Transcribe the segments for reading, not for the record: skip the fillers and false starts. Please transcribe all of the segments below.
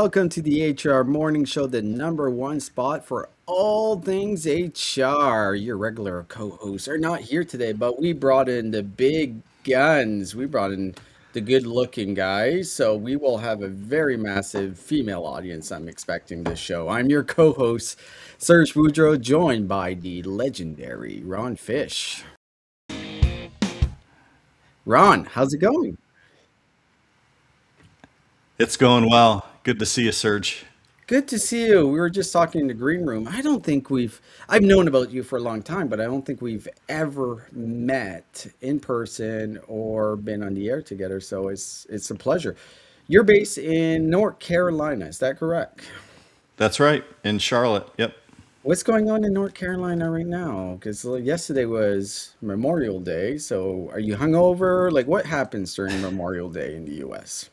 welcome to the HR Morning Show, the number one spot for all things HR. Your regular co-hosts are not here today, but we brought in the big guns. We brought in the good-looking guys, so we will have a very massive female audience, I'm expecting this show. I'm your co-host, Serge Boudreau, joined by the legendary Ron Fish. Ron, how's it going? It's going well. Good to see you, Serge. Good to see you. We were just talking in the green room. I don't think I've known about you for a long time, but I don't think we've ever met in person or been on the air together. So it's a pleasure. You're based in North Carolina, is that correct? That's right, in Charlotte. Yep. What's going on in North Carolina right now? Because yesterday was Memorial Day. So are you hungover? Like what happens during Memorial Day in the US?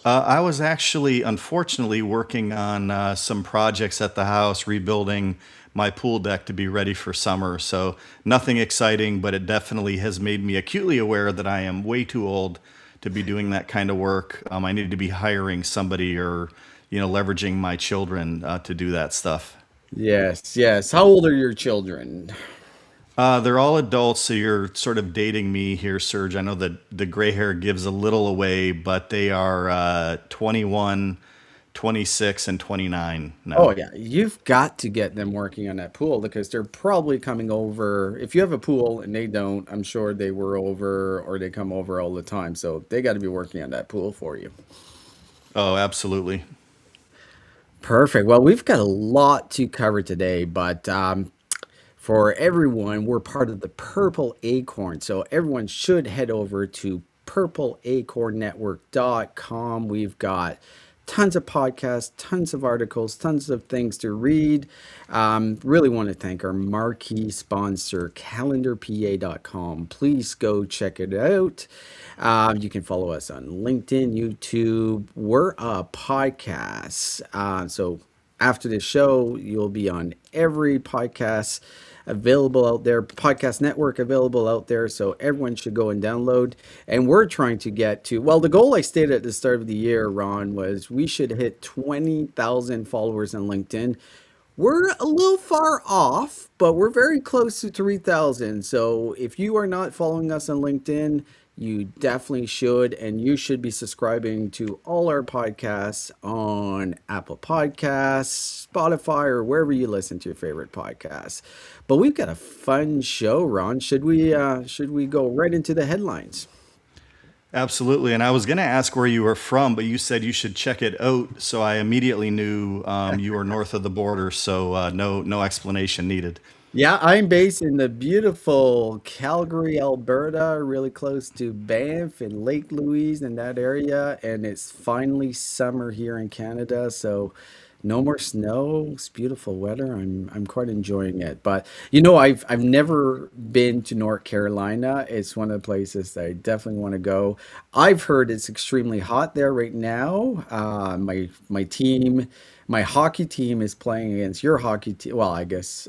I was actually, unfortunately, working on some projects at the house, rebuilding my pool deck to be ready for summer. So nothing exciting, but it definitely has made me acutely aware that I am way too old to be doing that kind of work. I need to be hiring somebody or, leveraging my children to do that stuff. Yes, yes. How old are your children? They're all adults, so you're sort of dating me here, Serge. I know that the gray hair gives a little away, but they are 21, 26, and 29 Oh now. yeah, you've got to get them working on that pool because they're probably coming over. If you have a pool and they don't, I'm sure they were over or they come over all the time. So they got to be working on that pool for you. Oh, absolutely. Perfect. Well, we've got a lot to cover today, but for everyone, we're part of the Purple Acorn. So everyone should head over to purpleacornnetwork.com. We've got tons of podcasts, tons of articles, tons of things to read. Really want to thank our marquee sponsor, calendarpa.com. Please go check it out. You can follow us on LinkedIn, YouTube. We're a podcast. So after this show, you'll be on every podcast available out there, podcast network available out there. So everyone should go and download. And we're trying to get to, well, the goal I stated at the start of the year, Ron, was we should hit 20,000 followers on LinkedIn. We're a little far off, but we're very close to 3,000. So if you are not following us on LinkedIn, you definitely should. And you should be subscribing to all our podcasts on Apple Podcasts, Spotify, or wherever you listen to your favorite podcasts. But we've got a fun show, Ron. Should we go right into the headlines? Absolutely. And I was going to ask where you were from, but you said you should check it out. So I immediately knew you were north of the border. So no explanation needed. Yeah, I'm based in the beautiful Calgary, Alberta, really close to Banff and Lake Louise and that area. And it's finally summer here in Canada, so no more snow. It's beautiful weather. I'm quite enjoying it. But I've never been to North Carolina. It's one of the places that I definitely want to go. I've heard it's extremely hot there right now. My hockey team is playing against your hockey team. Well, I guess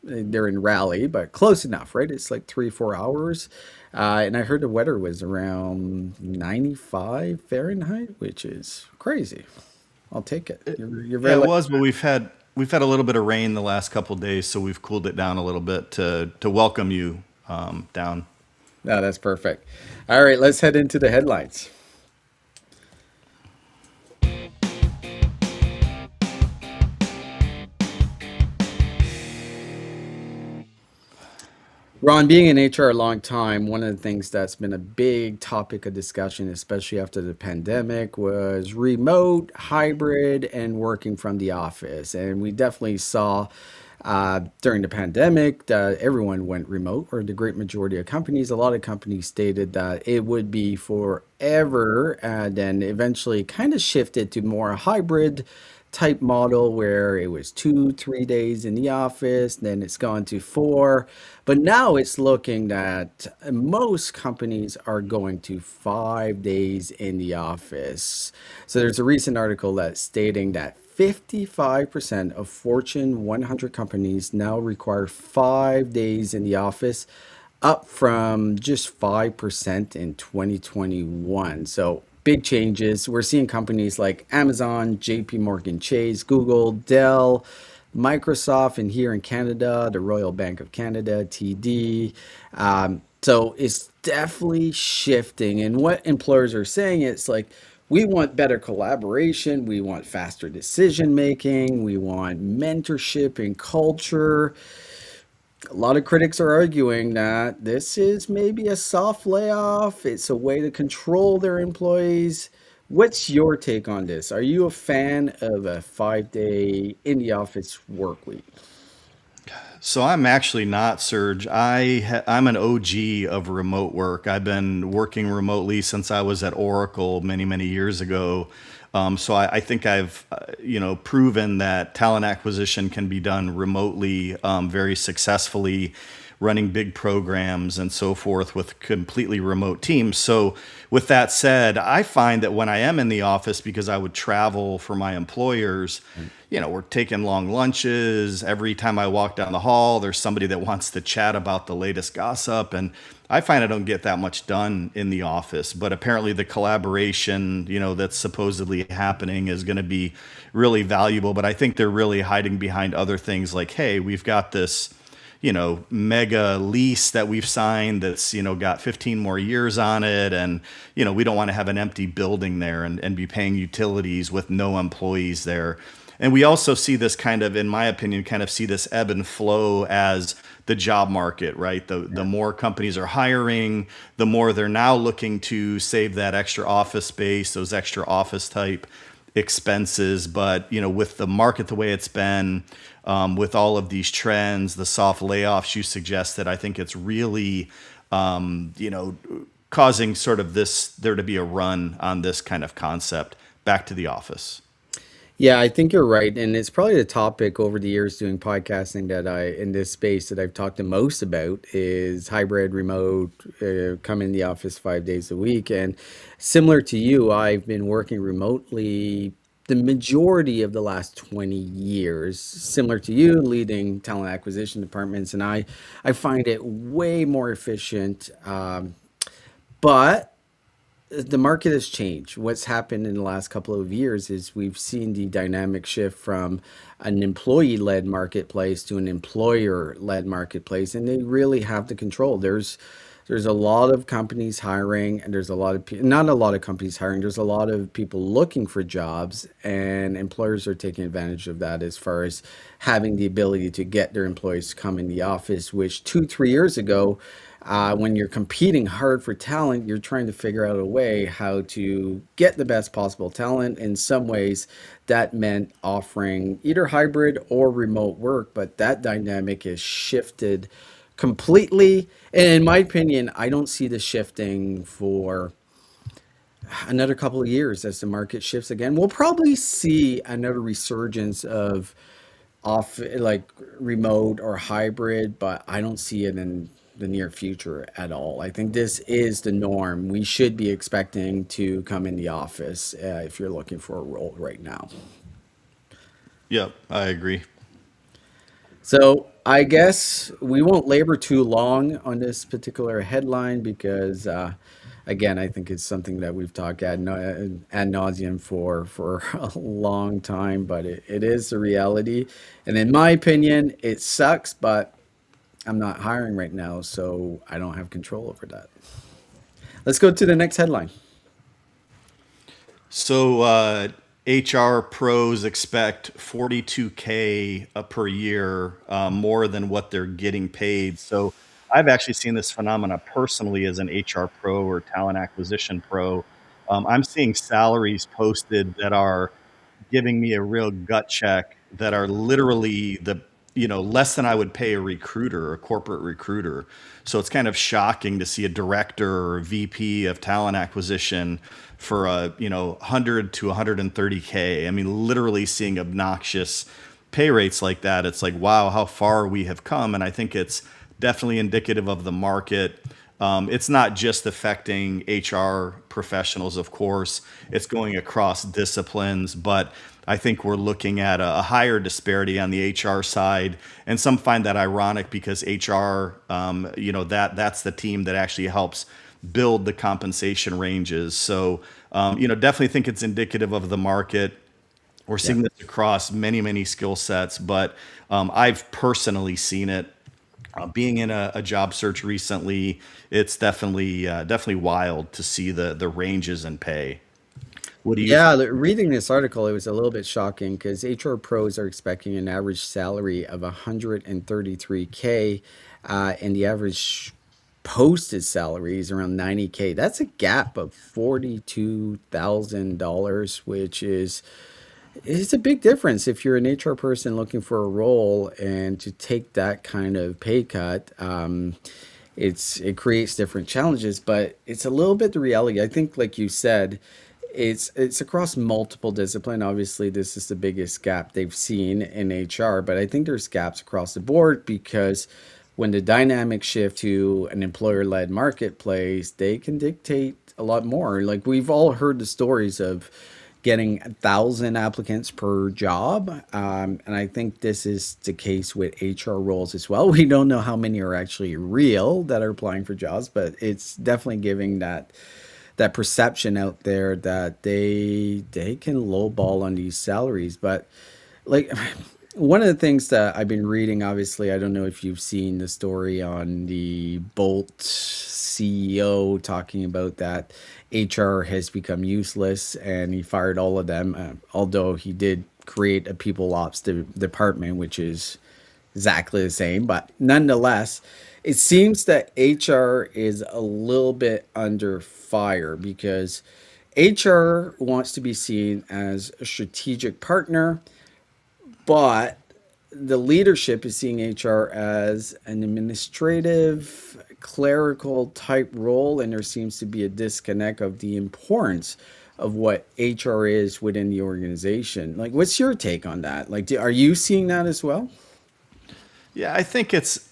they're in Raleigh, but close enough, right? It's like 3, 4 hours. And I heard the weather was around 95 Fahrenheit, which is crazy. I'll take it. You're very Yeah, it lucky. was, but we've had a little bit of rain the last couple days, so we've cooled it down a little bit to welcome you down. No, that's perfect. All right, let's head into the headlines. Ron, being in HR a long time, one of the things that's been a big topic of discussion, especially after the pandemic, was remote, hybrid, and working from the office. And we definitely saw during the pandemic that everyone went remote, or the great majority of companies. A lot of companies stated that it would be forever, and then eventually kind of shifted to more a hybrid type model where it was 2, 3 days in the office, then it's gone to 4. But now it's looking that most companies are going to 5 days in the office. So there's a recent article that's stating that 55% of Fortune 100 companies now require 5 days in the office, up from just 5% in 2021. So big changes. We're seeing companies like Amazon, JP Morgan Chase, Google, Dell, Microsoft, and here in Canada, the Royal Bank of Canada, TD. So it's definitely shifting. And what employers are saying, it's like, we want better collaboration, we want faster decision making, we want mentorship and culture. A lot of critics are arguing that this is maybe a soft layoff. It's a way to control their employees. What's your take on this? Are you a fan of a 5 day in the office work week? So I'm actually not, Serge. I'm an OG of remote work. I've been working remotely since I was at Oracle many, many years ago. So I think I've, proven that talent acquisition can be done remotely, very successfully, running big programs and so forth with completely remote teams. So with that said, I find that when I am in the office, because I would travel for my employers, we're taking long lunches. Every time I walk down the hall, there's somebody that wants to chat about the latest gossip. And I find I don't get that much done in the office. But apparently, the collaboration, that's supposedly happening is going to be really valuable. But I think they're really hiding behind other things like, hey, we've got this mega lease that we've signed that's, got 15 more years on it. And, we don't want to have an empty building there and be paying utilities with no employees there. And we also see this kind of, in my opinion, kind of see this ebb and flow as the job market, right? The more companies are hiring, the more they're now looking to save that extra office space, those extra office type expenses. But with the market the way it's been, with all of these trends, the soft layoffs you suggested, I think it's really, causing sort of there to be a run on this kind of concept back to the office. Yeah, I think you're right. And it's probably the topic over the years doing podcasting that in this space that I've talked the most about is hybrid, remote, come in the office 5 days a week. And similar to you, I've been working remotely the majority of the last 20 years, similar to you, leading talent acquisition departments. And I find it way more efficient. But the market has changed. What's happened in the last couple of years is we've seen the dynamic shift from an employee-led marketplace to an employer-led marketplace, and they really have the control. There's a lot of companies hiring, and there's a lot of not a lot of companies hiring. There's a lot of people looking for jobs, and employers are taking advantage of that as far as having the ability to get their employees to come in the office, which 2, 3 years ago, when you're competing hard for talent, you're trying to figure out a way how to get the best possible talent. In some ways, that meant offering either hybrid or remote work, but that dynamic has shifted completely. And in my opinion, I don't see this shifting for another couple of years as the market shifts again. We'll probably see another resurgence of off like remote or hybrid, but I don't see it in the near future at all. I think this is the norm. We should be expecting to come in the office if you're looking for a role right now. Yep, I agree. So I guess we won't labor too long on this particular headline because, again, I think it's something that we've talked ad nauseum for a long time, but it is the reality. And in my opinion, it sucks, but I'm not hiring right now, so I don't have control over that. Let's go to the next headline. So HR pros expect 42K per year, more than what they're getting paid. So I've actually seen this phenomena personally as an HR pro or talent acquisition pro. I'm seeing salaries posted that are giving me a real gut check that are literally less than I would pay a recruiter, a corporate recruiter. So it's kind of shocking to see a director or VP of talent acquisition for 100 to 130K. I mean, literally seeing obnoxious pay rates like that. It's like, wow, how far we have come. And I think it's definitely indicative of the market. It's not just affecting HR professionals, of course, it's going across disciplines, but I think we're looking at a higher disparity on the HR side. And some find that ironic because HR, that's the team that actually helps build the compensation ranges. So Definitely think it's indicative of the market. We're Yeah. seeing this across many, many skill sets, but I've personally seen it. Being in a job search recently, it's definitely wild to see the ranges in pay. What do you Yeah, think? reading this article, it was a little bit shocking because HR pros are expecting an average salary of 133K, and the average posted salary is around 90K. That's a gap of $42,000, which is it's a big difference if you're an HR person looking for a role and to take that kind of pay cut. It creates different challenges, but it's a little bit the reality. I think, like you said, it's across multiple discipline. Obviously, this is the biggest gap they've seen in HR, but I think there's gaps across the board because when the dynamics shift to an employer-led marketplace, they can dictate a lot more. Like we've all heard the stories of getting 1,000 applicants per job. And I think this is the case with HR roles as well. We don't know how many are actually real that are applying for jobs, but it's definitely giving that perception out there that they can lowball on these salaries. But like one of the things that I've been reading, obviously, I don't know if you've seen the story on the Bolt CEO talking about that HR has become useless and he fired all of them, although he did create a people ops department, which is exactly the same. But nonetheless, it seems that HR is a little bit under fire because HR wants to be seen as a strategic partner, but the leadership is seeing HR as an administrative, clerical type role, and there seems to be a disconnect of the importance of what HR is within the organization. Like, what's your take on that? Like, are you seeing that as well? Yeah, I think it's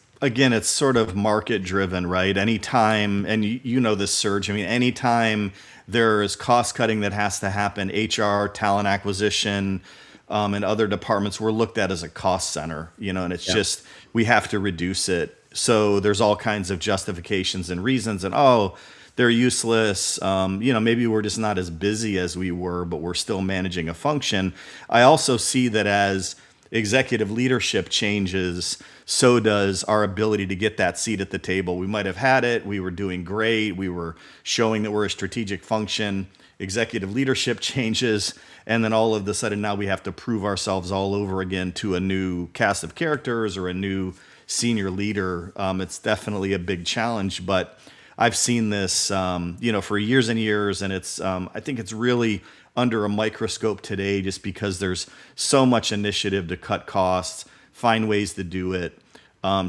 sort of market driven, right? Anytime, and you know this, Serge. I mean, anytime there is cost cutting that has to happen, HR, talent acquisition, and other departments, we're looked at as a cost center, and it's Yeah. just we have to reduce it. So there's all kinds of justifications and reasons, and oh, they're useless. Maybe we're just not as busy as we were, but we're still managing a function. I also see that as executive leadership changes, so does our ability to get that seat at the table. We might have had it, we were doing great, we were showing that we're a strategic function. Executive leadership changes, and then all of a sudden now we have to prove ourselves all over again to a new cast of characters or a new senior leader. It's definitely a big challenge, but I've seen this, for years and years, and I think it's really under a microscope today, just because there's so much initiative to cut costs, find ways to do it,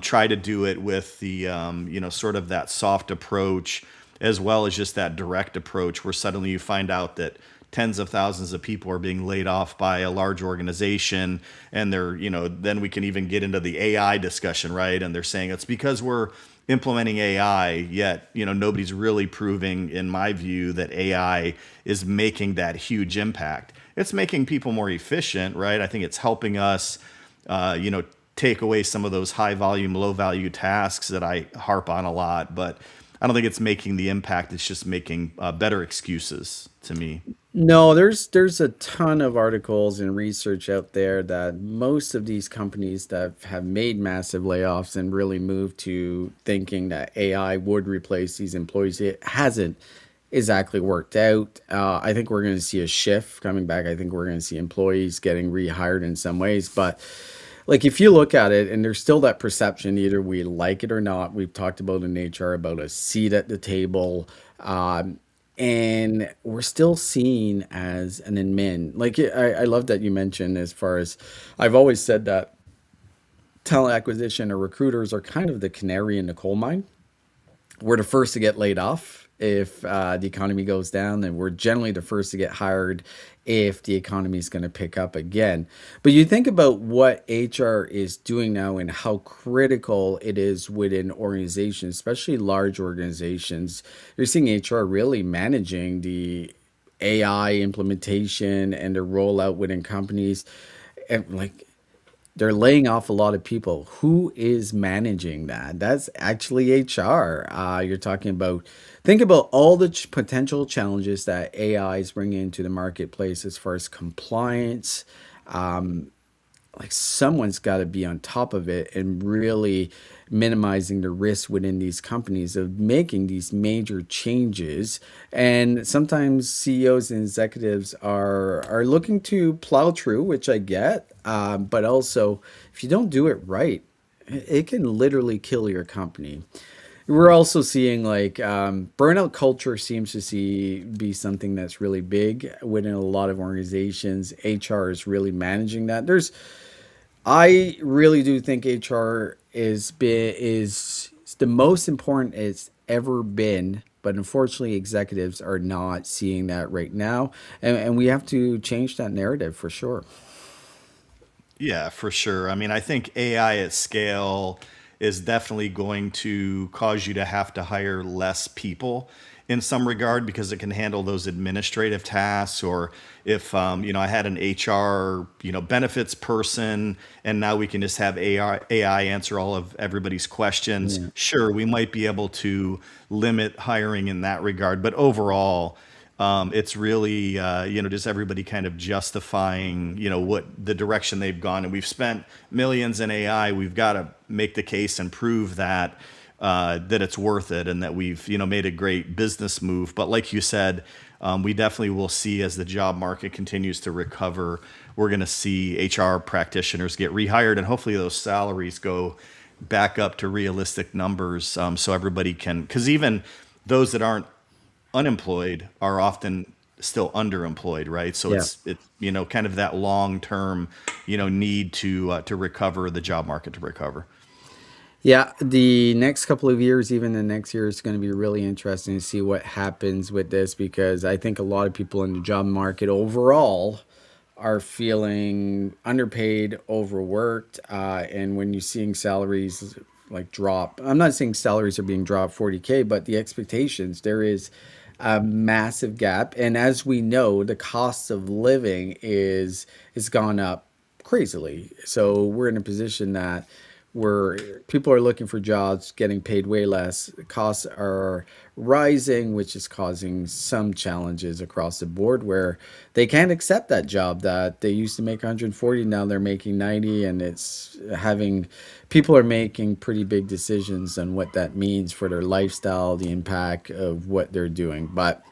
try to do it with the, sort of that soft approach, as well as just that direct approach, where suddenly you find out that tens of thousands of people are being laid off by a large organization, and then we can even get into the AI discussion, right? And they're saying it's because we're implementing AI, yet nobody's really proving, in my view, that AI is making that huge impact. It's making people more efficient, right? I think it's helping us, take away some of those high volume, low value tasks that I harp on a lot, but I don't think it's making the impact. It's just making better excuses to me. No, there's a ton of articles and research out there that most of these companies that have made massive layoffs and really moved to thinking that AI would replace these employees, it hasn't exactly worked out. I think we're going to see a shift coming back. I think we're going to see employees getting rehired in some ways, but like if you look at it and there's still that perception, either we like it or not, we've talked about in HR about a seat at the table, and we're still seen as an admin. Like I love that you mentioned, as far as I've always said that talent acquisition or recruiters are kind of the canary in the coal mine. We're the first to get laid off if the economy goes down, and we're generally the first to get hired if the economy is going to pick up again. But you think about what HR is doing now and how critical it is within organizations, especially large organizations. You're seeing HR really managing the AI implementation and the rollout within companies. And like they're laying off a lot of people. Who is managing that? That's actually HR. You're talking about, think about all the potential challenges that AI is bringing into the marketplace as far as compliance. Like someone's got to be on top of it and really minimizing the risk within these companies of making these major changes. And sometimes CEOs and executives are looking to plow through, which I get, but also if you don't do it right, it can literally kill your company. We're also seeing like burnout culture seems to be something that's really big within a lot of organizations. HR is really managing that. I really do think HR is the most important it's ever been, but unfortunately, executives are not seeing that right now, and we have to change that narrative for sure. Yeah, for sure. I mean, I think AI at scale is definitely going to cause you to have to hire less people in some regard because it can handle those administrative tasks. Or if I had an HR benefits person, and now we can just have AI answer all of everybody's questions. Yeah. Sure, we might be able to limit hiring in that regard, but overall, it's really just everybody kind of justifying what the direction they've gone, and we've spent millions in AI. We've got to make the case and prove that that it's worth it, and that we've made a great business move. But like you said, we definitely will see as the job market continues to recover, we're going to see HR practitioners get rehired, and hopefully those salaries go back up to realistic numbers, so everybody can, because even those that aren't unemployed are often still underemployed, right? So Yeah. it's kind of that long term need to recover the job market to recover. Yeah, the next couple of years, even the next year, is going to be really interesting to see what happens with this because I think a lot of people in the job market overall are feeling underpaid, overworked, and when you're seeing salaries like drop, I'm not saying salaries are being dropped 40K, but the expectations, there is a massive gap. And as we know, the cost of living is gone up crazily. So we're in a position that where people are looking for jobs, getting paid way less. Costs are rising, which is causing some challenges across the board where they can't accept that job that they used to make 140, now they're making 90, and it's having people are making pretty big decisions on what that means for their lifestyle, the impact of what they're doing. But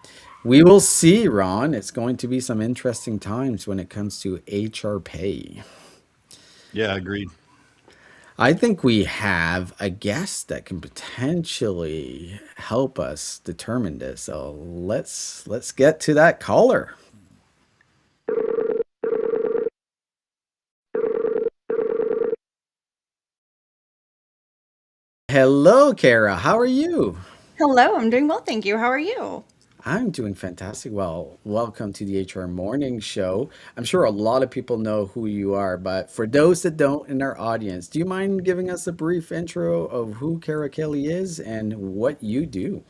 we will see, Ron. It's going to be some interesting times when it comes to HR pay. Yeah, agreed. I think we have a guest that can potentially help us determine this. So let's get to that caller. Hello, Kara. How are you? Hello, I'm doing well, thank you. How are you? I'm doing fantastic. Well, welcome to the HR Morning Show. I'm sure a lot of people know who you are, but for those that don't in our audience, do you mind giving us a brief intro of who Kara Kelley is and what you do?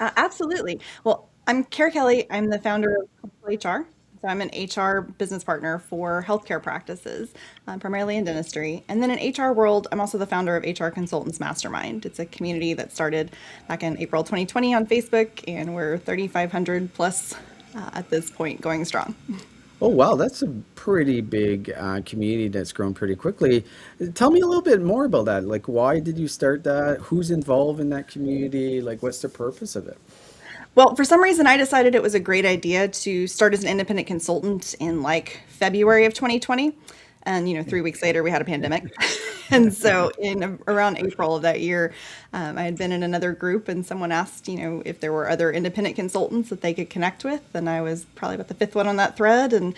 Absolutely. Well, I'm Kara Kelley. I'm the founder of Clinical HR. So I'm an HR business partner for healthcare practices, primarily in dentistry. And then in HR world, I'm also the founder of HR Consultants Mastermind. It's a community that started back in April 2020 on Facebook, and we're 3,500 plus at this point, going strong. Oh, wow, that's a pretty big community that's grown pretty quickly. Tell me a little bit more about that. Like, why did you start that? Who's involved in that community? Like, what's the purpose of it? Well, for some reason, I decided it was a great idea to start as an independent consultant in like February of 2020. And, 3 weeks later, we had a pandemic. And so, in around April of that year, I had been in another group, and someone asked, if there were other independent consultants that they could connect with. And I was probably about the fifth one on that thread. And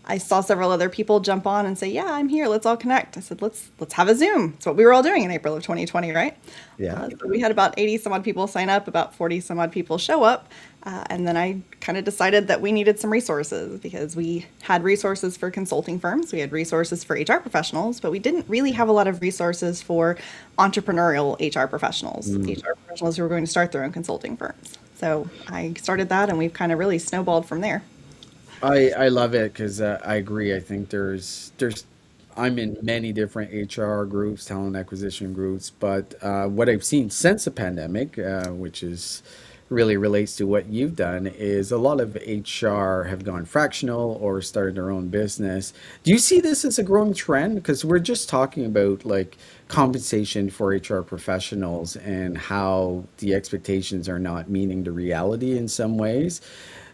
I saw several other people jump on and say, "Yeah, I'm here. Let's all connect." I said, "Let's have a Zoom." It's what we were all doing in April of 2020, right? Yeah. So we had about 80 some odd people sign up, about 40 some odd people show up. And then I kind of decided that we needed some resources because we had resources for consulting firms, we had resources for HR professionals, but we didn't really have a lot of resources for entrepreneurial HR professionals who were going to start their own consulting firms. So I started that, and we've kind of really snowballed from there. I love it because I agree. I think there's I'm in many different HR groups, talent acquisition groups, but what I've seen since the pandemic, which is really relates to what you've done, is a lot of HR have gone fractional or started their own business. Do you see this as a growing trend? Because we're just talking about like compensation for HR professionals and how the expectations are not meeting the reality in some ways.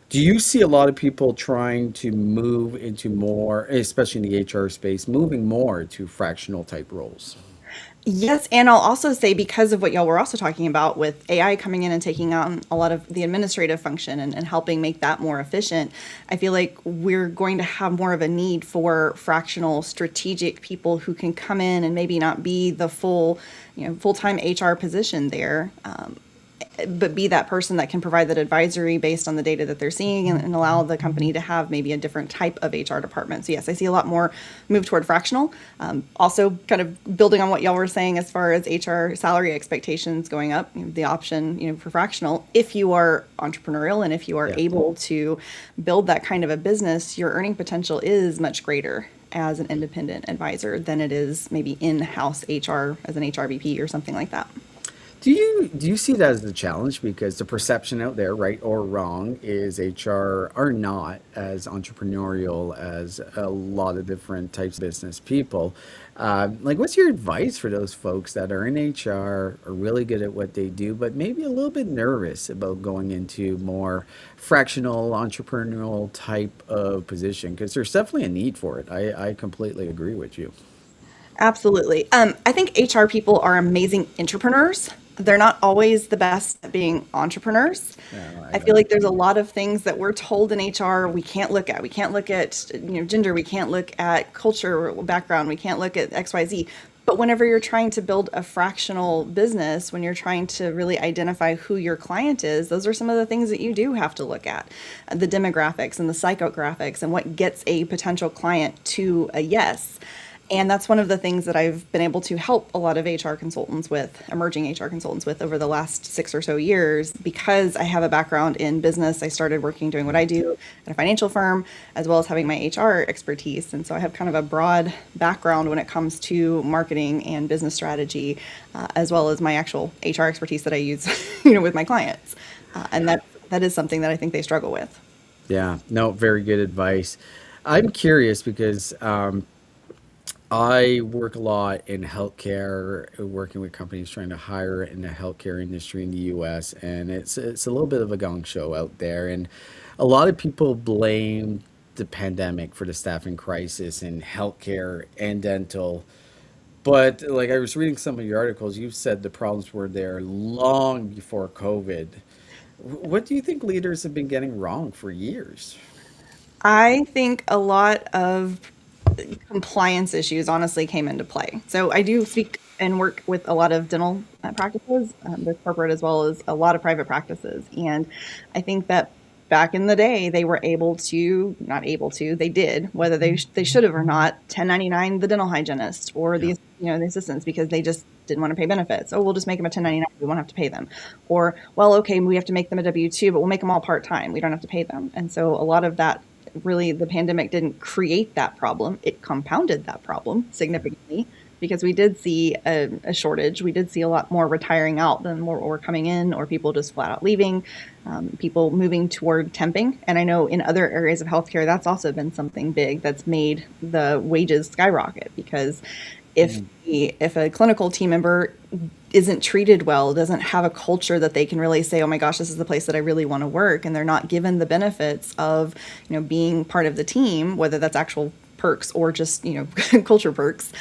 Do you see a lot of people trying to move into more, especially in the HR space, moving more to fractional type roles? Yes, and I'll also say because of what y'all were also talking about with AI coming in and taking on a lot of the administrative function and helping make that more efficient, I feel like we're going to have more of a need for fractional strategic people who can come in and maybe not be the full, full-time HR position there, but be that person that can provide that advisory based on the data that they're seeing and allow the company to have maybe a different type of HR department. So yes, I see a lot more move toward fractional. Also, kind of building on what y'all were saying as far as HR salary expectations going up, the option for fractional. If you are entrepreneurial and if you are Yeah. able to build that kind of a business, your earning potential is much greater as an independent advisor than it is maybe in-house HR as an HRBP or something like that. Do you see that as a challenge? Because the perception out there, right or wrong, is HR are not as entrepreneurial as a lot of different types of business people. Like, what's your advice for those folks that are in HR, are really good at what they do, but maybe a little bit nervous about going into more fractional entrepreneurial type of position? Because there's definitely a need for it. I completely agree with you. Absolutely. I think HR people are amazing entrepreneurs. They're not always the best at being entrepreneurs. Yeah, I I feel know. like there's a lot of things that we're told in HR we can't look at. We can't look at gender. We can't look at culture background. We can't look at XYZ. But whenever you're trying to build a fractional business, when you're trying to really identify who your client is, those are some of the things that you do have to look at. The demographics and the psychographics and what gets a potential client to a yes. And that's one of the things that I've been able to help a lot of HR consultants with, emerging HR consultants with over the last 6 or so years, because I have a background in business. I started working doing what I do at a financial firm, as well as having my HR expertise. And so I have kind of a broad background when it comes to marketing and business strategy, as well as my actual HR expertise that I use, with my clients. And that is something that I think they struggle with. Yeah, no, very good advice. I'm curious because I work a lot in healthcare, working with companies trying to hire in the healthcare industry in the US, and it's a little bit of a gong show out there, and a lot of people blame the pandemic for the staffing crisis in healthcare and dental. But like I was reading some of your articles, you said the problems were there long before COVID. What do you think leaders have been getting wrong for years? I think a lot of compliance issues honestly came into play. So I do speak and work with a lot of dental practices, both corporate as well as a lot of private practices. And I think that back in the day, they were able to, not able to, they did, whether they should have or not, 1099 the dental hygienist or Yeah. the assistants because they just didn't want to pay benefits. Oh, we'll just make them a 1099. We won't have to pay them. Or, well, okay, we have to make them a W-2, but we'll make them all part-time. We don't have to pay them. And so a lot of that really the pandemic didn't create that problem. It compounded that problem significantly because we did see a shortage. We did see a lot more retiring out than more were coming in, or people just flat out leaving, people moving toward temping. And I know in other areas of healthcare, that's also been something big that's made the wages skyrocket because if a clinical team member isn't treated well, doesn't have a culture that they can really say, oh my gosh, this is the place that I really want to work, and they're not given the benefits of, being part of the team, whether that's actual perks or just, culture perks,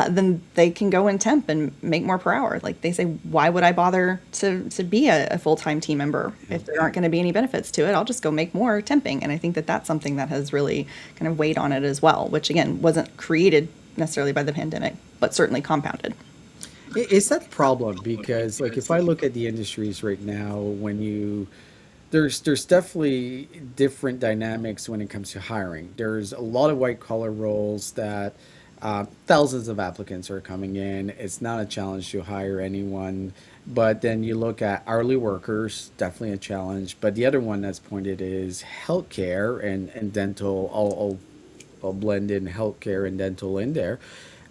then they can go and temp and make more per hour. Like they say, why would I bother to be a full-time team member if there aren't going to be any benefits to it? I'll just go make more temping. And I think that that's something that has really kind of weighed on it as well, which again, wasn't created necessarily by the pandemic, but certainly compounded. Is that a problem? Because like if I look at the industries right now, there's definitely different dynamics when it comes to hiring. There's a lot of white collar roles that thousands of applicants are coming in. It's not a challenge to hire anyone. But then you look at hourly workers, definitely a challenge. But the other one that's pointed is healthcare and dental. I'll I'll blend in healthcare and dental in there.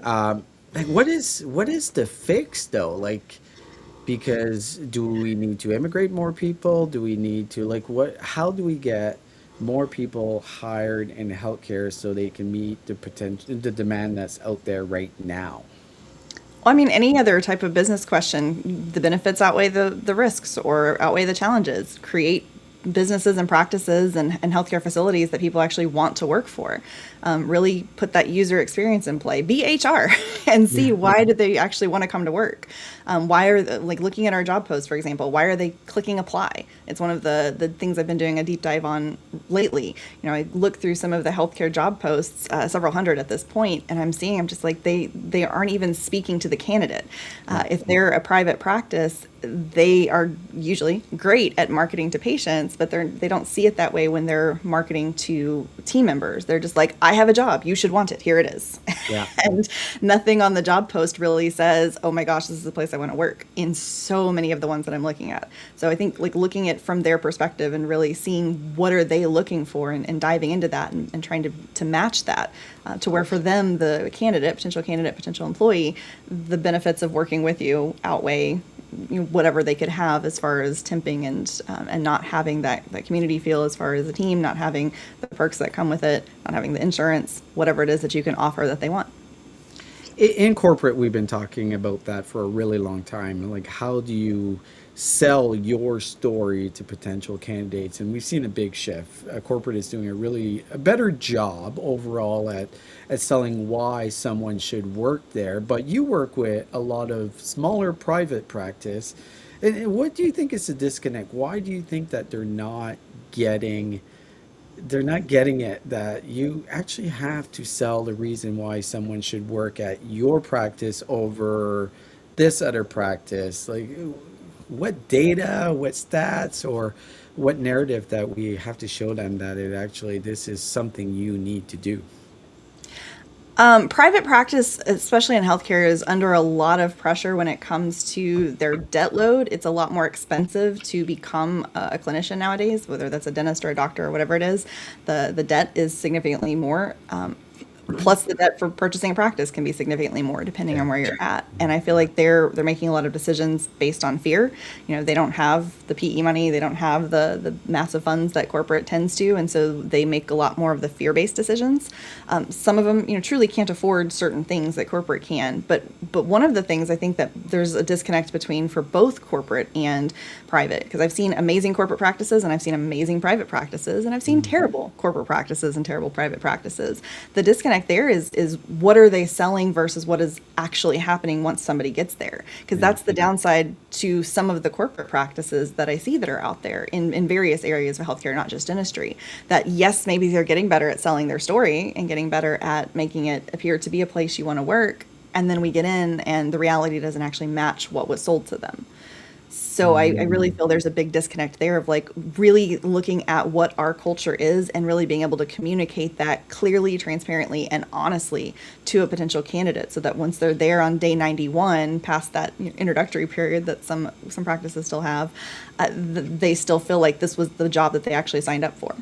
Like, what is the fix though? Like, because do we need to immigrate more people? Do we need to, like, what? How do we get more people hired in healthcare so they can meet the demand that's out there right now? Well, I mean, any other type of business question, the benefits outweigh the risks or outweigh the challenges. Create businesses and practices and healthcare facilities that people actually want to work for. Really put that user experience in play. Be HR and see why did they actually want to come to work. Why are like looking at our job posts, for example, why are they clicking apply? It's one of the things I've been doing a deep dive on lately. You know, I look through some of the healthcare job posts, several hundred at this point, and I'm just like they aren't even speaking to the candidate. If they're a private practice, they are usually great at marketing to patients, but they don't see it that way when they're marketing to team members. They're just like, I have a job, you should want it, here it is. Yeah. And nothing on the job post really says, oh my gosh, this is the place I want to work, in so many of the ones that I'm looking at. So I think like looking at from their perspective and really seeing what are they looking for, and diving into that, and trying to match that to where for them, the candidate, potential employee, the benefits of working with you outweigh whatever they could have as far as temping and not having that community feel as far as a team, not having the perks that come with it, not having the insurance, whatever it is that you can offer that they want. In corporate, we've been talking about that for a really long time. Like, how do you sell your story to potential candidates? And we've seen a big shift. Corporate is doing a better job overall at selling why someone should work there. But you work with a lot of smaller private practice. And what do you think is the disconnect? Why do you think that they're not getting it, that you actually have to sell the reason why someone should work at your practice over this other practice? Like, what data, what stats, or what narrative that we have to show them that this is something you need to do? Private practice, especially in healthcare, is under a lot of pressure when it comes to their debt load. It's a lot more expensive to become a clinician nowadays, whether that's a dentist or a doctor or whatever it is. The debt is significantly more. Plus, the debt for purchasing a practice can be significantly more depending on where you're at. And I feel like they're making a lot of decisions based on fear. You know, they don't have the PE money, they don't have the massive funds that corporate tends to, and so they make a lot more of the fear-based decisions. Some of them, truly can't afford certain things that corporate can. But one of the things I think that there's a disconnect between for both corporate and private, because I've seen amazing corporate practices and I've seen amazing private practices, and I've seen terrible corporate practices and terrible private practices. The disconnect there is what are they selling versus what is actually happening once somebody gets there, because that's the downside to some of the corporate practices that I see that are out there in various areas of healthcare, not just dentistry, that yes, maybe they're getting better at selling their story and getting better at making it appear to be a place you want to work, and then we get in and the reality doesn't actually match what was sold to them. So I really feel there's a big disconnect there of like really looking at what our culture is and really being able to communicate that clearly, transparently, and honestly to a potential candidate, so that once they're there on day 91, past that introductory period that some practices still have, they still feel like this was the job that they actually signed up for.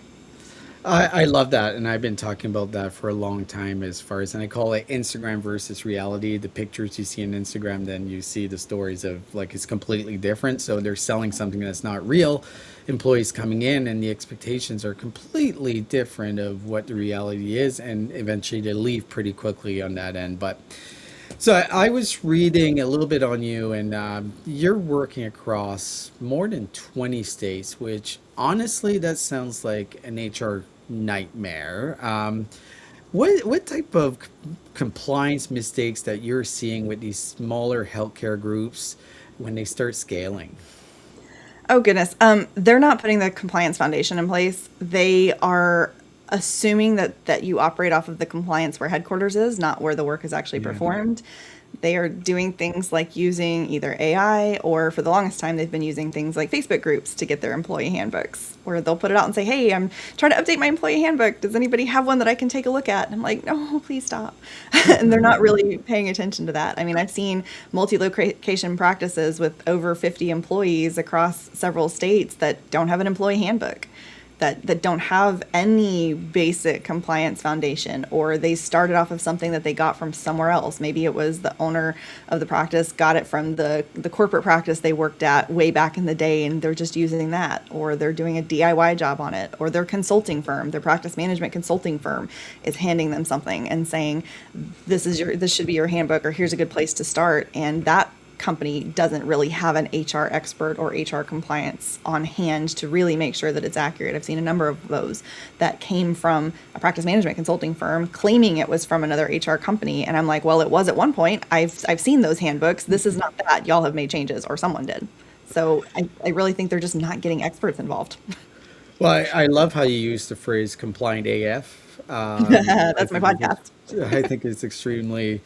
I love that, and I've been talking about that for a long time. As far as, and I call it Instagram versus reality. The pictures you see on Instagram, then you see the stories of, like, it's completely different. So they're selling something that's not real. Employees coming in, and the expectations are completely different of what the reality is, and eventually they leave pretty quickly on that end. But so I was reading a little bit on you, and you're working across more than 20 states, which honestly, that sounds like an HR nightmare. What type of compliance mistakes that you're seeing with these smaller healthcare groups when they start scaling? Oh goodness. They're not putting the compliance foundation in place. They are assuming that you operate off of the compliance where headquarters is, not where the work is actually performed. They are doing things like using either AI, or for the longest time, they've been using things like Facebook groups to get their employee handbooks, where they'll put it out and say, hey, I'm trying to update my employee handbook. Does anybody have one that I can take a look at? And I'm like, no, please stop. And they're not really paying attention to that. I mean, I've seen multi-location practices with over 50 employees across several states that don't have an employee handbook. that don't have any basic compliance foundation, or they started off of something that they got from somewhere else. Maybe it was the owner of the practice got it from the corporate practice they worked at way back in the day, and they're just using that, or they're doing a DIY job on it, or their consulting firm, their practice management consulting firm is handing them something and saying, this should be your handbook, or here's a good place to start. And that company doesn't really have an HR expert or HR compliance on hand to really make sure that it's accurate. I've seen a number of those that came from a practice management consulting firm claiming it was from another HR company. And I'm like, well, it was at one point. I've seen those handbooks. This is not that. Y'all have made changes, or someone did. So I really think they're just not getting experts involved. Well, I love how you use the phrase compliant AF. I That's my think podcast. I think it's extremely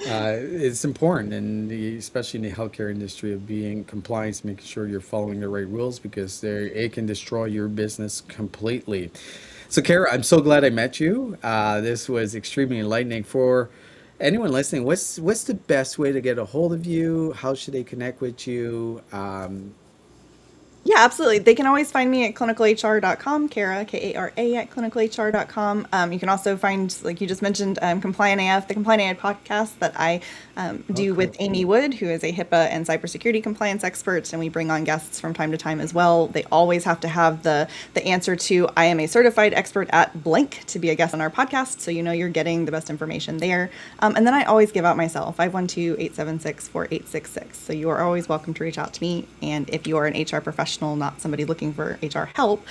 it's important, and especially in the healthcare industry, of being compliance, making sure you're following the right rules, because it can destroy your business completely. So, Kara, I'm so glad I met you. This was extremely enlightening for anyone listening. What's the best way to get a hold of you? How should they connect with you? Yeah, absolutely. They can always find me at clinicalhr.com, Kara, Kara at clinicalhr.com. You can also find, like you just mentioned, Compliant AF, the Compliant AF podcast that I do Okay. with Amy Wood, who is a HIPAA and cybersecurity compliance expert, and we bring on guests from time to time as well. They always have to have the answer to, I am a certified expert at blank, to be a guest on our podcast, so you know you're getting the best information there. And then I always give out my cell, 512-876-4866. So you are always welcome to reach out to me. And if you are an HR professional, not somebody looking for HR help,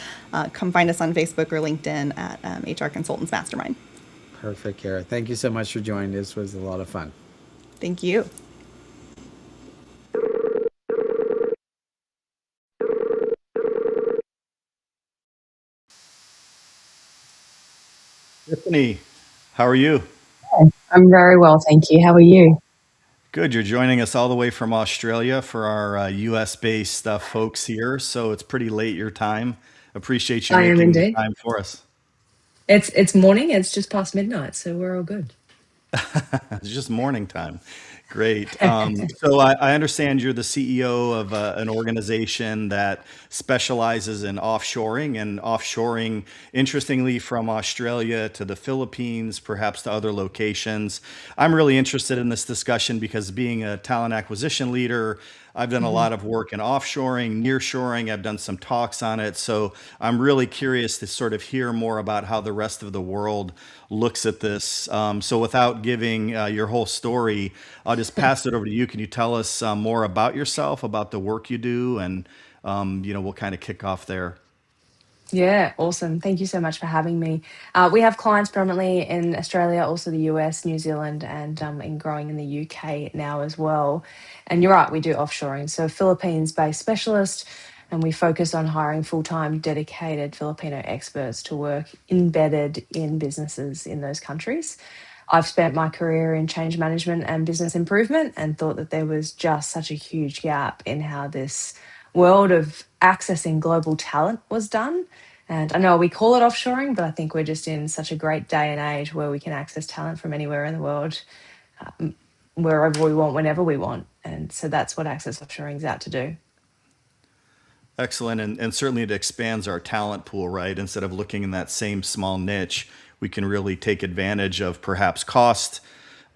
come find us on Facebook or LinkedIn at HR Consultants Mastermind. Perfect, Kara. Thank you so much for joining. This was a lot of fun. Thank you. Tiffany, how are you? I'm very well, thank you. How are you? Good. You're joining us all the way from Australia for our US based folks here. So it's pretty late your time. Appreciate you I am making the indeed. time for us. It's morning. It's just past midnight, so we're all good. It's just morning time. Great. So I understand you're the CEO of an organization that specializes in offshoring, interestingly, from Australia to the Philippines, perhaps to other locations. I'm really interested in this discussion because, being a talent acquisition leader, I've done a Mhm. lot of work in offshoring, nearshoring. I've done some talks on it. So I'm really curious to sort of hear more about how the rest of the world looks at this. So without giving your whole story, I'll just pass it over to you. Can you tell us more about yourself, about the work you do, and we'll kind of kick off there. Yeah, awesome. Thank you so much for having me. We have clients predominantly in Australia, also the US, New Zealand, and in growing in the UK now as well. And you're right, we do offshoring. So Philippines-based specialist, and we focus on hiring full-time dedicated Filipino experts to work embedded in businesses in those countries. I've spent my career in change management and business improvement, and thought that there was just such a huge gap in how this world of accessing global talent was done. And I know we call it offshoring, but I think we're just in such a great day and age where we can access talent from anywhere in the world, wherever we want, whenever we want. And so that's what Access Offshoring is out to do. Excellent. And certainly it expands our talent pool, right? Instead of looking in that same small niche, we can really take advantage of perhaps cost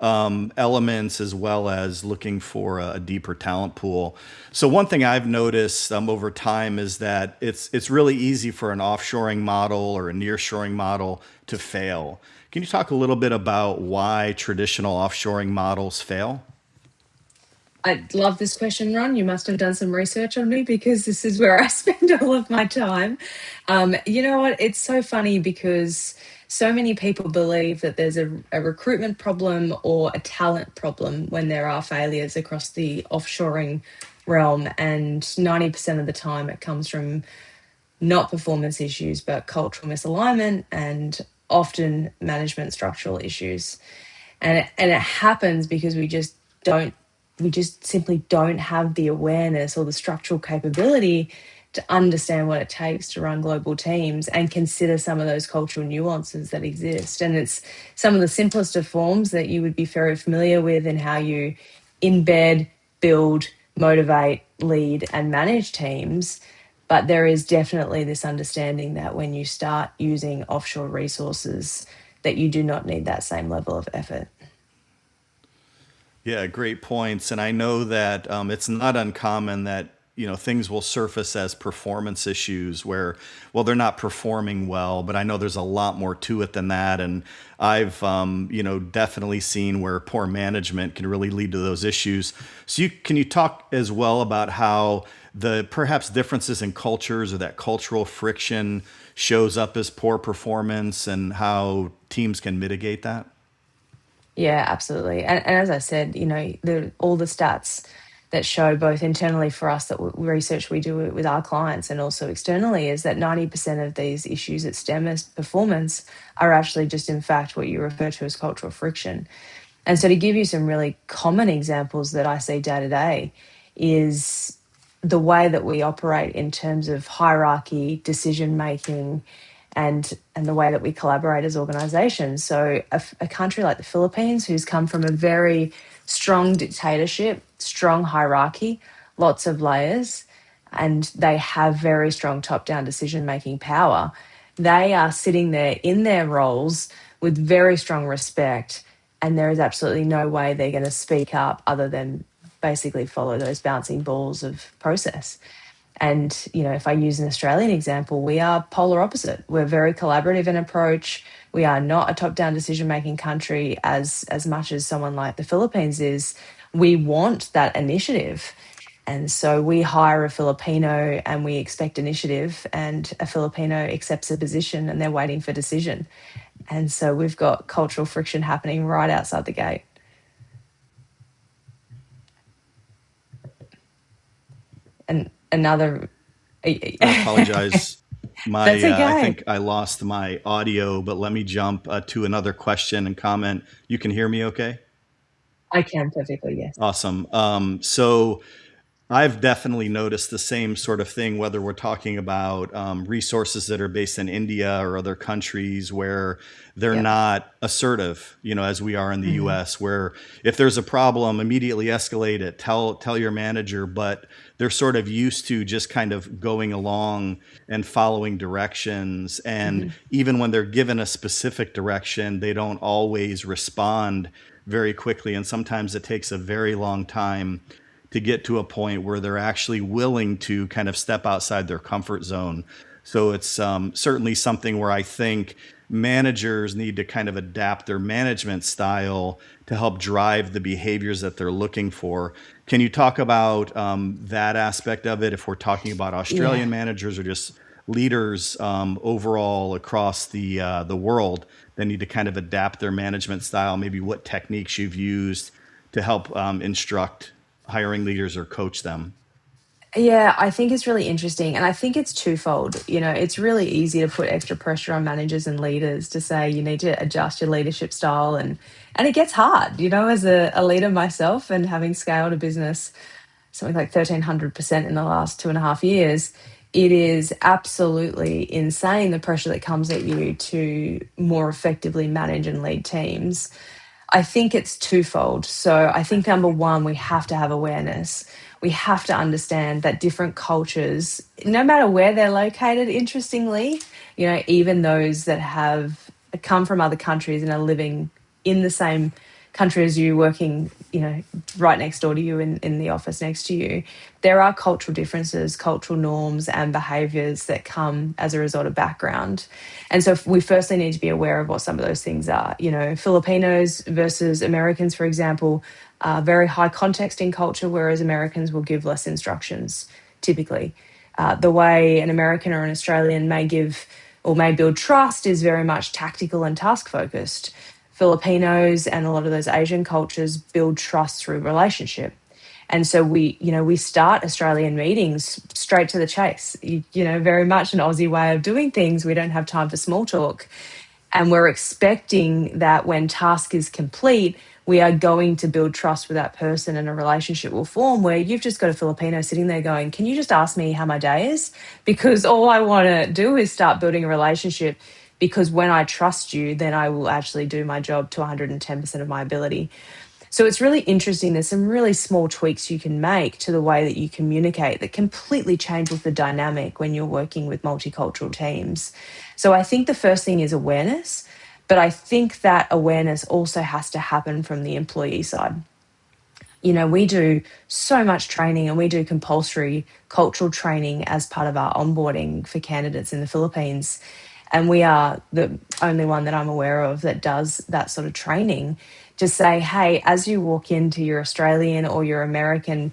elements, as well as looking for a deeper talent pool. So one thing I've noticed over time is that it's really easy for an offshoring model or a nearshoring model to fail. Can you talk a little bit about why traditional offshoring models fail? I love this question, Ron. You must have done some research on me because this is where I spend all of my time. You know what? It's so funny because so many people believe that there's a recruitment problem or a talent problem when there are failures across the offshoring realm. And 90% of the time, it comes from not performance issues, but cultural misalignment and often management structural issues. And it happens because don't we just simply don't have the awareness or the structural capability to understand what it takes to run global teams and consider some of those cultural nuances that exist. And it's some of the simplest of forms that you would be very familiar with in how you embed, build, motivate, lead, and manage teams. But there is definitely this understanding that when you start using offshore resources, that you do not need that same level of effort. Yeah, great points. And I know that it's not uncommon that things will surface as performance issues where, well, they're not performing well. But I know there's a lot more to it than that. And I've definitely seen where poor management can really lead to those issues. So can you talk as well about how the perhaps differences in cultures or that cultural friction shows up as poor performance and how teams can mitigate that? Yeah, absolutely. And as I said, all the stats that show both internally for us that research we do with our clients and also externally is that 90% of these issues that stem as performance are actually just in fact what you refer to as cultural friction. And so to give you some really common examples that I see day to day is the way that we operate in terms of hierarchy, decision making, and the way that we collaborate as organizations. So a country like the Philippines, who's come from a very strong dictatorship, strong hierarchy, lots of layers, and they have very strong top-down decision-making power. They are sitting there in their roles with very strong respect, and there is absolutely no way they're going to speak up other than basically follow those bouncing balls of process. And, if I use an Australian example, we are polar opposite. We're very collaborative in approach. We are not a top-down decision-making country as much as someone like the Philippines is. We want that initiative. And so we hire a Filipino and we expect initiative, and a Filipino accepts a position and they're waiting for decision. And so we've got cultural friction happening right outside the gate. And another... I apologize. That's I okay. think I lost my audio, but let me jump to another question and comment. You can hear me okay? I can perfectly, yes. Awesome. So I've definitely noticed the same sort of thing, whether we're talking about resources that are based in India or other countries where they're Yep. not assertive, as we are in the Mhm. US, where if there's a problem, immediately escalate it, tell your manager, but they're sort of used to just kind of going along and following directions. And Mhm. even when they're given a specific direction, they don't always respond very quickly. And sometimes it takes a very long time to get to a point where they're actually willing to kind of step outside their comfort zone. So it's certainly something where I think managers need to kind of adapt their management style to help drive the behaviors that they're looking for. Can you talk about that aspect of it if we're talking about Yeah. Australian managers or just leaders overall across the world that need to kind of adapt their management style? Maybe what techniques you've used to help instruct hiring leaders or coach them. Yeah, I think it's really interesting. And I think it's twofold. It's really easy to put extra pressure on managers and leaders to say you need to adjust your leadership style. And it gets hard, as a leader myself and having scaled a business something like 1,300% in the last 2.5 years. It is absolutely insane the pressure that comes at you to more effectively manage and lead teams. I think it's twofold. So I think number one, we have to have awareness. We have to understand that different cultures, no matter where they're located, interestingly, even those that have come from other countries and are living in the same country as you, working, right next door to you in the office next to you, there are cultural differences, cultural norms, and behaviors that come as a result of background. And so we firstly need to be aware of what some of those things are. Filipinos versus Americans, for example, are very high context in culture, whereas Americans will give less instructions typically. The way an American or an Australian may give or may build trust is very much tactical and task focused. Filipinos and a lot of those Asian cultures build trust through relationship. And so we start Australian meetings straight to the chase, very much an Aussie way of doing things. We don't have time for small talk. And we're expecting that when task is complete, we are going to build trust with that person and a relationship will form where you've just got a Filipino sitting there going, can you just ask me how my day is? Because all I want to do is start building a relationship, because when I trust you, then I will actually do my job to 110% of my ability. So it's really interesting. There's some really small tweaks you can make to the way that you communicate that completely changes the dynamic when you're working with multicultural teams. So I think the first thing is awareness, but I think that awareness also has to happen from the employee side. We do so much training, and we do compulsory cultural training as part of our onboarding for candidates in the Philippines. And we are the only one that I'm aware of that does that sort of training to say, hey, as you walk into your Australian or your American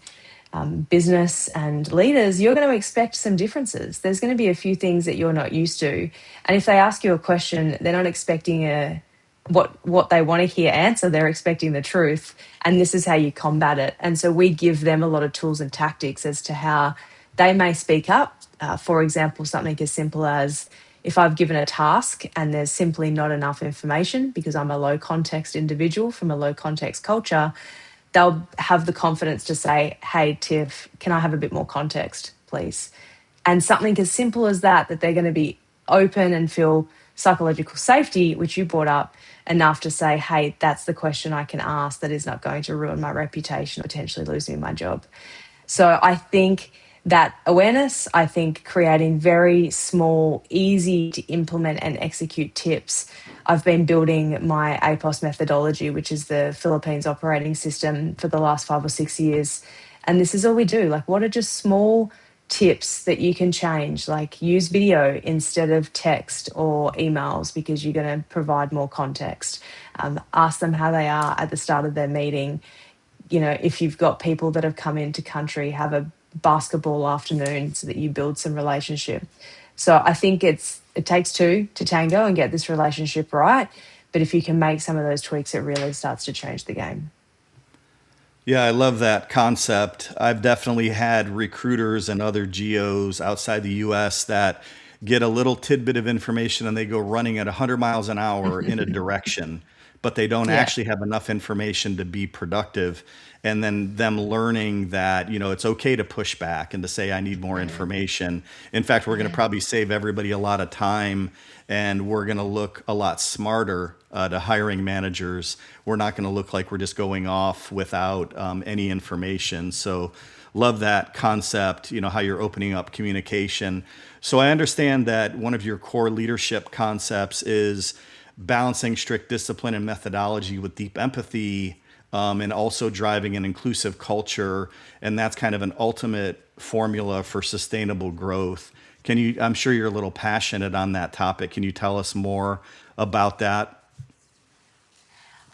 business and leaders, you're going to expect some differences. There's going to be a few things that you're not used to. And if they ask you a question, they're not expecting what they want to hear answer, they're expecting the truth. And this is how you combat it. And so we give them a lot of tools and tactics as to how they may speak up. For example, something as simple as if I've given a task and there's simply not enough information because I'm a low context individual from a low context culture, they'll have the confidence to say, hey, Tiff, can I have a bit more context, please? And something as simple as that they're going to be open and feel psychological safety, which you brought up, enough to say, hey, that's the question I can ask that is not going to ruin my reputation or potentially lose me my job. So I think that awareness, I think creating very small, easy to implement and execute tips. I've been building my APOS methodology, which is the Philippines operating system, for the last 5 or 6 years. And this is all we do. Like, what are just small tips that you can change? Like, use video instead of text or emails because you're going to provide more context. Ask them how they are at the start of their meeting. If you've got people that have come into country, have a basketball afternoon so that you build some relationship. So I think it takes two to tango and get this relationship right. But if you can make some of those tweaks, it really starts to change the game. Yeah, I love that concept. I've definitely had recruiters and other geos outside the US that get a little tidbit of information and they go running at 100 miles an hour in a direction, but they don't Yeah. actually have enough information to be productive. And then them learning that, it's okay to push back and to say, I need more information. In fact, we're going to probably save everybody a lot of time, and we're going to look a lot smarter to hiring managers. We're not going to look like we're just going off without any information. So love that concept, how you're opening up communication. So I understand that one of your core leadership concepts is balancing strict discipline and methodology with deep empathy, and also driving an inclusive culture. And that's kind of an ultimate formula for sustainable growth. I'm sure you're a little passionate on that topic. Can you tell us more about that?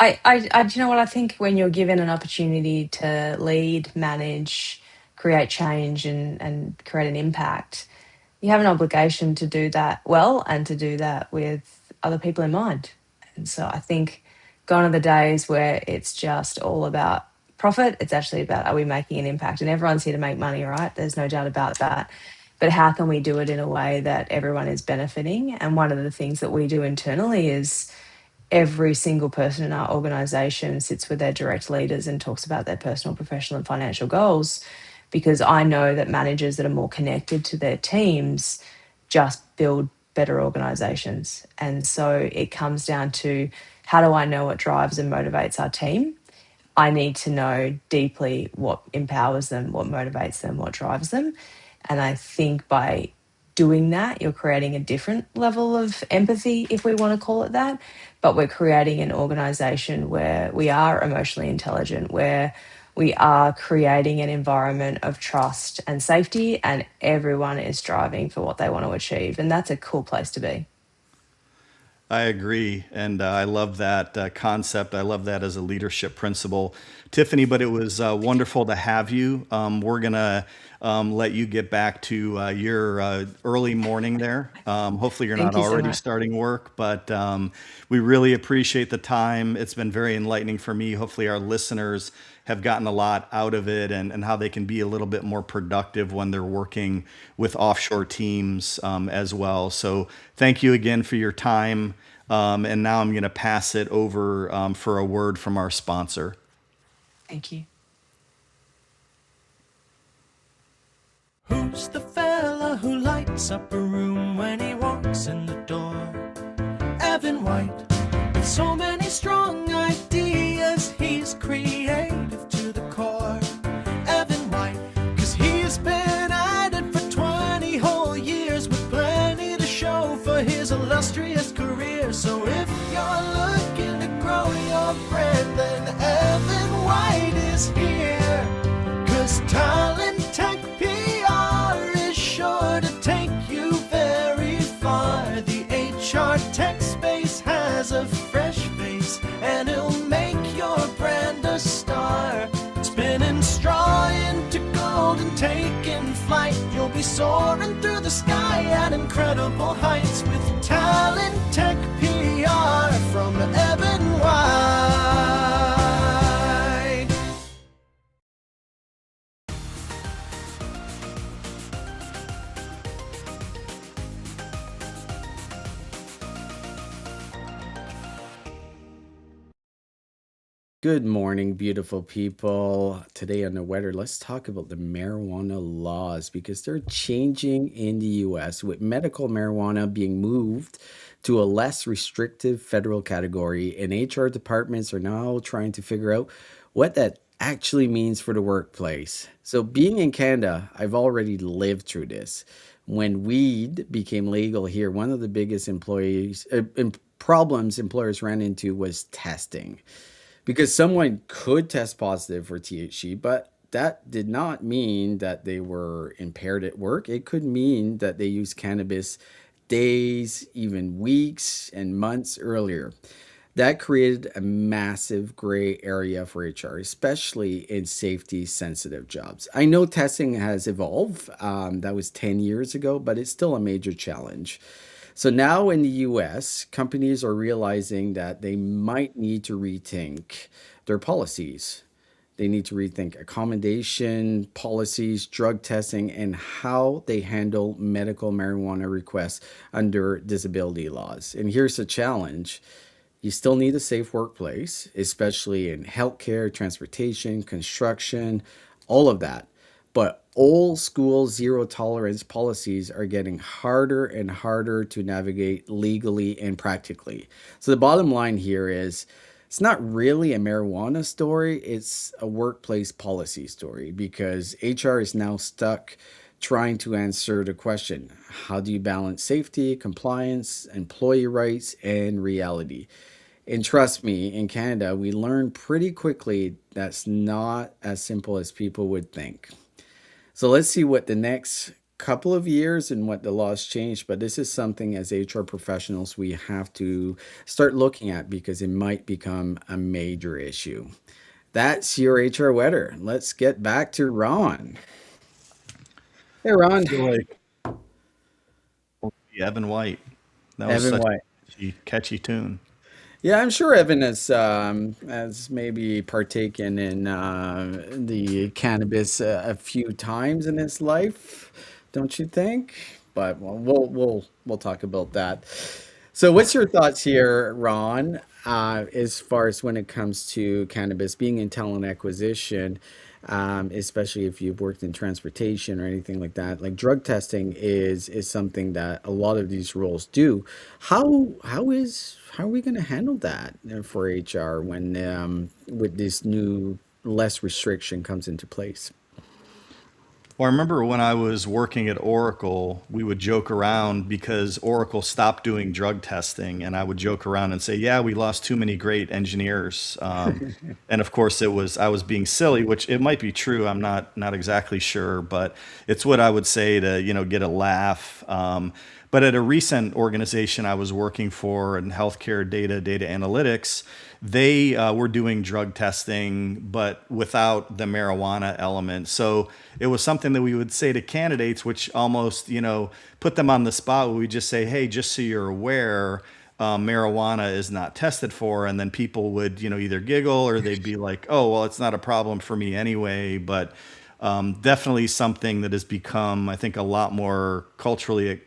Do you know what? I think when you're given an opportunity to lead, manage, create change, and create an impact, you have an obligation to do that well and to do that with other people in mind. And so I think gone are the days where it's just all about profit. It's actually about, are we making an impact? And everyone's here to make money, right? There's no doubt about that. But how can we do it in a way that everyone is benefiting? And one of the things that we do internally is every single person in our organization sits with their direct leaders and talks about their personal, professional, and financial goals, because I know that managers that are more connected to their teams just build better organizations. And so it comes down to, how do I know what drives and motivates our team? I need to know deeply what empowers them, what motivates them, what drives them. And I think by doing that, you're creating a different level of empathy, if we want to call it that. But we're creating an organization where we are emotionally intelligent, where we are creating an environment of trust and safety, and everyone is striving for what they want to achieve. And that's a cool place to be. I agree. And I love that concept. I love that as a leadership principle. Tiffany, but it was wonderful to have you. We're going to let you get back to your early morning there. Hopefully, you're not Thank you so already much. starting work, but we really appreciate the time. It's been very enlightening for me. Hopefully, our listeners have gotten a lot out of it, and how they can be a little bit more productive when they're working with offshore teams as well. So thank you again for your time. And now I'm going to pass it over for a word from our sponsor. Thank you. Who's the fella who lights up a room when he walks in the door? Evan White, with so many strong ideas he's created. soaring through the sky at incredible heights with talent, tech, PR from Evan White. Good morning, beautiful people. Today on the weather, let's talk about the marijuana laws because they're changing in the US with medical marijuana being moved to a less restrictive federal category, and HR departments are now trying to figure out what that actually means for the workplace. So, being in Canada, I've already lived through this. When weed became legal here, one of the biggest problems employers ran into was testing because someone could test positive for THC, but that did not mean that they were impaired at work. It could mean that they used cannabis days, even weeks, and months earlier. That created a massive gray area for HR, especially in safety sensitive jobs. I know testing has evolved. That was 10 years ago, but it's still a major challenge. So now in the US, companies are realizing that they might need to rethink their policies. They need to rethink accommodation policies, drug testing, and how they handle medical marijuana requests under disability laws. And here's the challenge: you still need a safe workplace, especially in healthcare, transportation, construction, all of that. But old school zero tolerance policies are getting harder and harder to navigate legally and practically. So the bottom line here is it's not really a marijuana story, it's a workplace policy story because HR is now stuck trying to answer the question: how do you balance safety, compliance, employee rights, and reality? And trust me, in Canada, we learn pretty quickly that's not as simple as people would think. So let's see what the next couple of years and what the laws change. But this is something as HR professionals we have to start looking at because it might become a major issue. That's your HR weather. Let's get back to Ron. Hey, I Ron. feel like Evan White. That was Evan such White. a catchy tune. Yeah, I'm sure Evan has maybe partaken in the cannabis a few times in his life, don't you think? But we'll talk about that. So, what's your thoughts here, Ron, as far as when it comes to cannabis being in talent acquisition, especially if you've worked in transportation or anything like that? Like drug testing is something that a lot of these roles do. How are we going to handle that for HR when with this new less restriction comes into place? Well, I remember when I was working at Oracle, we would joke around because Oracle stopped doing drug testing, and I would joke around and say, "Yeah, we lost too many great engineers." And of course, it was I was being silly, which it might be true. I'm not exactly sure, but it's what I would say to get a laugh. But at a recent organization I was working for in healthcare data analytics, they were doing drug testing, but without the marijuana element. So it was something that we would say to candidates, which almost, put them on the spot. Where we just say, hey, just so you're aware, marijuana is not tested for. And then people would, either giggle or they'd be like, oh, well, it's not a problem for me anyway. But definitely something that has become, I think, a lot more culturally,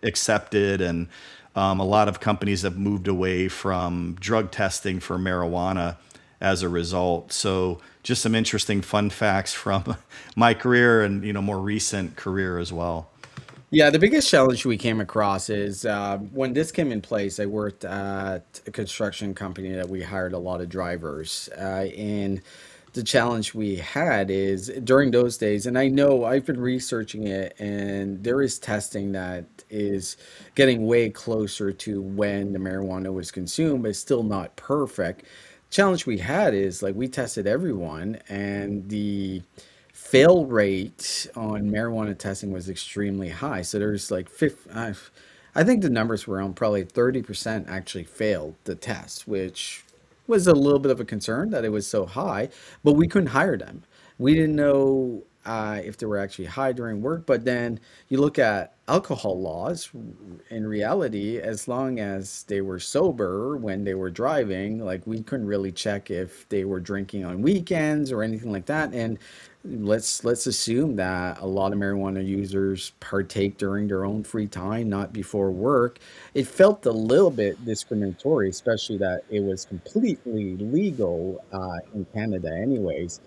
accepted, and a lot of companies have moved away from drug testing for marijuana as a result. So just some interesting fun facts from my career and more recent career as well. Yeah, the biggest challenge we came across is when this came in place. I worked at a construction company that we hired a lot of drivers, and the challenge we had is during those days, and I know I've been researching it, and there is testing that is getting way closer to when the marijuana was consumed, but it's still not perfect. Challenge we had is like we tested everyone, and the fail rate on marijuana testing was extremely high. So there's like I think the numbers were around probably 30% actually failed the test, which was a little bit of a concern that it was so high, but we couldn't hire them. We didn't know if they were actually high during work. But then you look at alcohol laws, in reality, as long as they were sober when they were driving, like we couldn't really check if they were drinking on weekends or anything like that. And let's assume that a lot of marijuana users partake during their own free time, not before work. It felt a little bit discriminatory, especially that it was completely legal in Canada, anyways.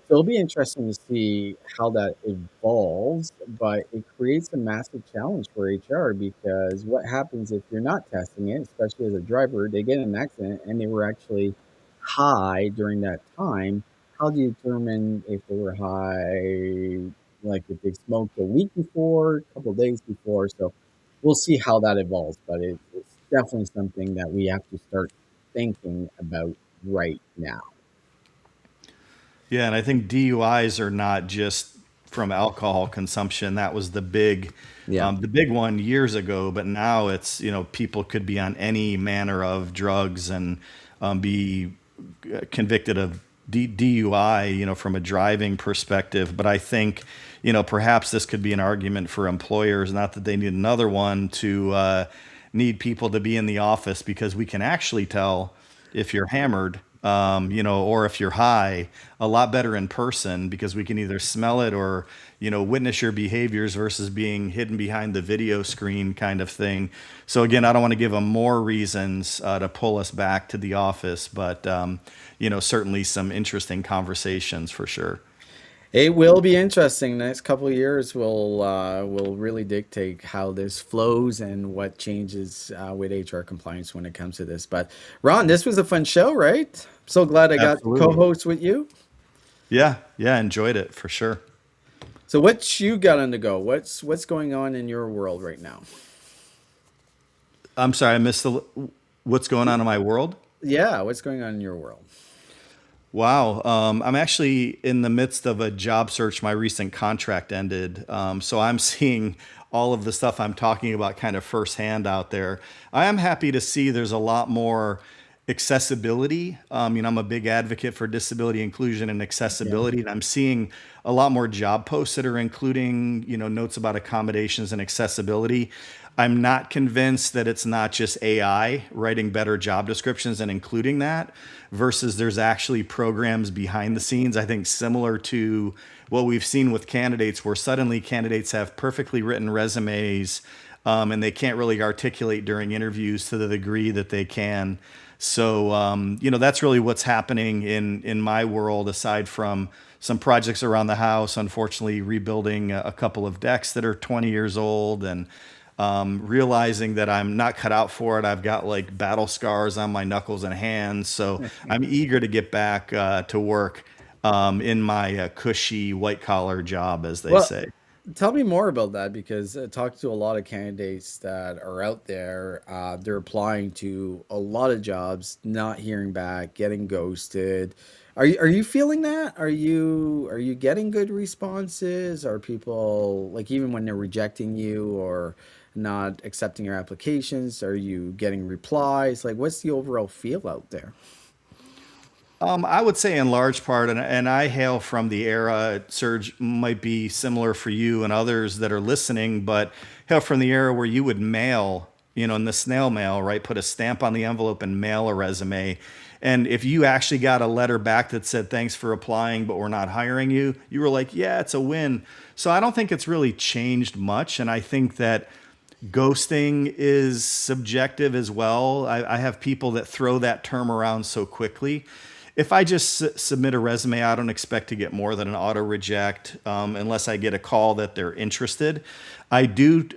So it'll be interesting to see how that evolves, but it creates a massive challenge for HR because what happens if you're not testing it, especially as a driver, they get in an accident and they were actually high during that time. How do you determine if they were high, like if they smoked a week before, a couple of days before? So we'll see how that evolves, but it's definitely something that we have to start thinking about right now. Yeah, and I think DUIs are not just from alcohol consumption. That was Yeah. the big one years ago. But now it's, people could be on any manner of drugs and be convicted of DUI, from a driving perspective. But I think, perhaps this could be an argument for employers, not that they need another one to need people to be in the office because we can actually tell if you're hammered, or if you're high, a lot better in person because we can either smell it or, witness your behaviors versus being hidden behind the video screen kind of thing. So again, I don't want to give them more reasons to pull us back to the office, but, certainly some interesting conversations for sure. It will be interesting. Next couple of years will really dictate how this flows and what changes with HR compliance when it comes to this. But Ron, this was a fun show, right? So glad I got Absolutely. co-host with you. Yeah. Yeah. Enjoyed it for sure. So what you got on the go? What's going on in your world right now? I'm sorry. I missed what's going on in my world. Yeah, what's going on in your world? Wow. I'm actually in the midst of a job search. My recent contract ended. So I'm seeing all of the stuff I'm talking about kind of firsthand out there. I am happy to see there's a lot more accessibility. I'm a big advocate for disability inclusion and Yeah. accessibility, and I'm seeing a lot more job posts that are including, notes about accommodations and accessibility. I'm not convinced that it's not just AI writing better job descriptions and including that versus there's actually programs behind the scenes. I think similar to what we've seen with candidates, where suddenly candidates have perfectly written resumes and they can't really articulate during interviews to the degree that they can. So, that's really what's happening in my world, aside from some projects around the house, unfortunately, rebuilding a couple of decks that are 20 years old and realizing that I'm not cut out for it. I've got like battle scars on my knuckles and hands. So I'm eager to get back to work in my cushy white collar job, as they Well, say. tell me more about that because I talked to a lot of candidates that are out there. They're applying to a lot of jobs, not hearing back, getting ghosted. Are you feeling that? Are you getting good responses? Are people like even when they're rejecting you or not accepting your applications, are you getting replies? Like what's the overall feel out there? I would say in large part, and I hail from the era, Serge might be similar for you and others that are listening, but hail from the era where you would mail, in the snail mail, right? Put a stamp on the envelope and mail a resume. And if you actually got a letter back that said, thanks for applying, but we're not hiring you, you were like, yeah, it's a win. So I don't think it's really changed much. And I think that ghosting is subjective as well. I have people that throw that term around so quickly. If I just submit a resume, I don't expect to get more than an auto reject unless I get a call that they're interested. I do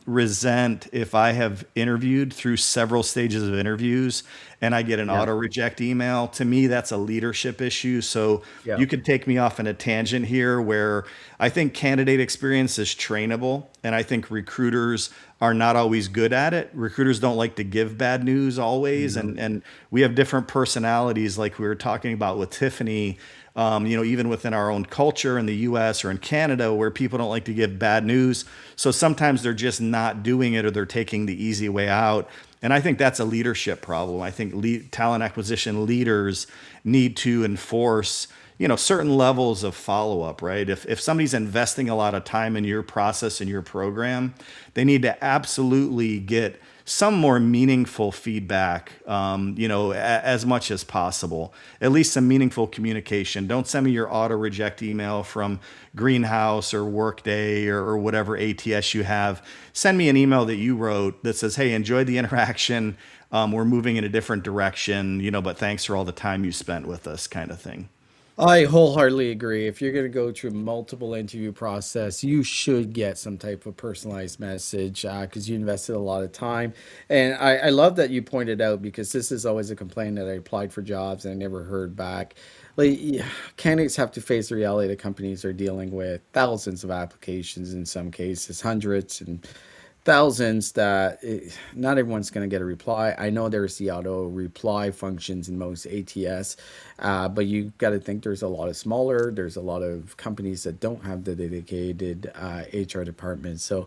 resent if I have interviewed through several stages of interviews and I get an Yeah. auto reject email. To me, that's a leadership issue. So Yeah. you could take me off in a tangent here where I think candidate experience is trainable, and I think recruiters are not always good at it. Recruiters don't like to give bad news always, No. and we have different personalities, like we were talking about with Tiffany. Even within our own culture in the U.S. or in Canada, where people don't like to give bad news, so sometimes they're just not doing it or they're taking the easy way out. And I think that's a leadership problem. I think talent acquisition leaders need to enforce, certain levels of follow up, right? If somebody's investing a lot of time in your process and your program, they need to absolutely get some more meaningful feedback, as much as possible. At least some meaningful communication. Don't send me your auto reject email from Greenhouse or Workday or whatever ATS you have. Send me an email that you wrote that says, "Hey, enjoyed the interaction. We're moving in a different direction, but thanks for all the time you spent with us," kind of thing. I wholeheartedly agree. If you're going to go through multiple interview process, you should get some type of personalized message because you invested a lot of time. And I love that you pointed out because this is always a complaint that I applied for jobs and I never heard back. Like yeah, candidates have to face the reality that companies are dealing with thousands of applications in some cases, hundreds and thousands not everyone's going to get a reply. I know there's the auto reply functions in most ATS, but you got to think there's a lot of companies that don't have the dedicated HR department. So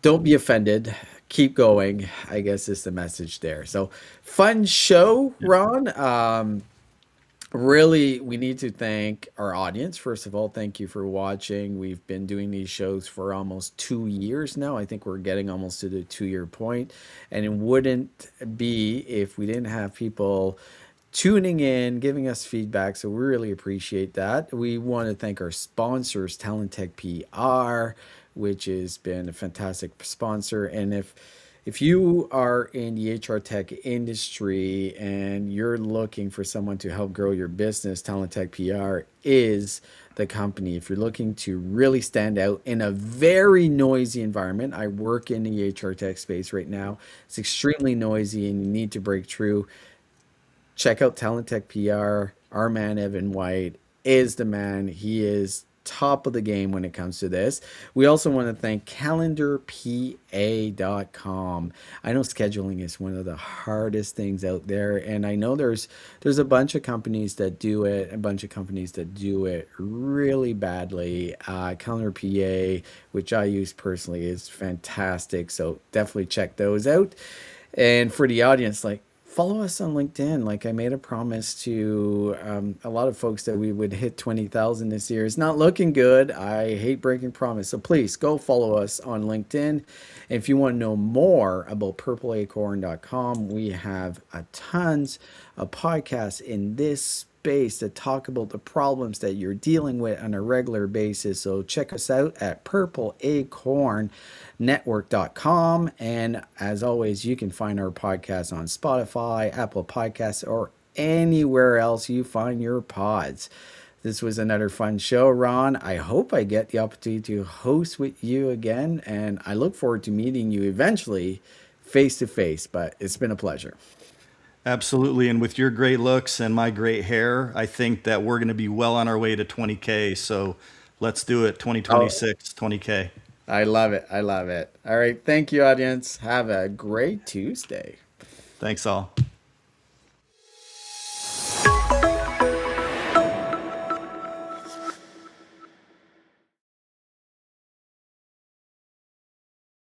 don't be offended. Keep going, I guess is the message there. So fun show, Ron. Really, we need to thank our audience. First of all, thank you for watching. We've been doing these shows for almost 2 years now. I think we're getting almost to the 2 year point. And it wouldn't be if we didn't have people tuning in, giving us feedback. So we really appreciate that. We want to thank our sponsors, Talent Tech PR, which has been a fantastic sponsor. And if you are in the HR tech industry and you're looking for someone to help grow your business, Talent Tech PR is the company. If you're looking to really stand out in a very noisy environment, I work in the HR tech space right now. It's extremely noisy and you need to break through. Check out Talent Tech PR. Our man, Evan White, is the man. He is top of the game when it comes to this. We also want to thank calendarpa.com. I know scheduling is one of the hardest things out there, and I know there's a bunch of companies that do it, a bunch of companies that do it really badly. Calendar PA, which I use personally, is fantastic. So definitely check those out. And for the audience, like follow us on LinkedIn. Like I made a promise to a lot of folks that we would hit 20,000 this year. It's not looking good. I hate breaking promise. So please go follow us on LinkedIn. If you want to know more about purpleacorn.com, we have a tons of podcasts in this space that talk about the problems that you're dealing with on a regular basis. So check us out at purpleacornnetwork.com. And as always, you can find our podcast on Spotify, Apple Podcasts, or anywhere else you find your pods. This was another fun show, Ron. I hope I get the opportunity to host with you again, and I look forward to meeting you eventually face to face, but it's been a pleasure. Absolutely. And with your great looks and my great hair, I think that we're going to be well on our way to 20K. So let's do it. 2026, 20K. I love it. I love it. All right. Thank you, audience. Have a great Tuesday. Thanks all.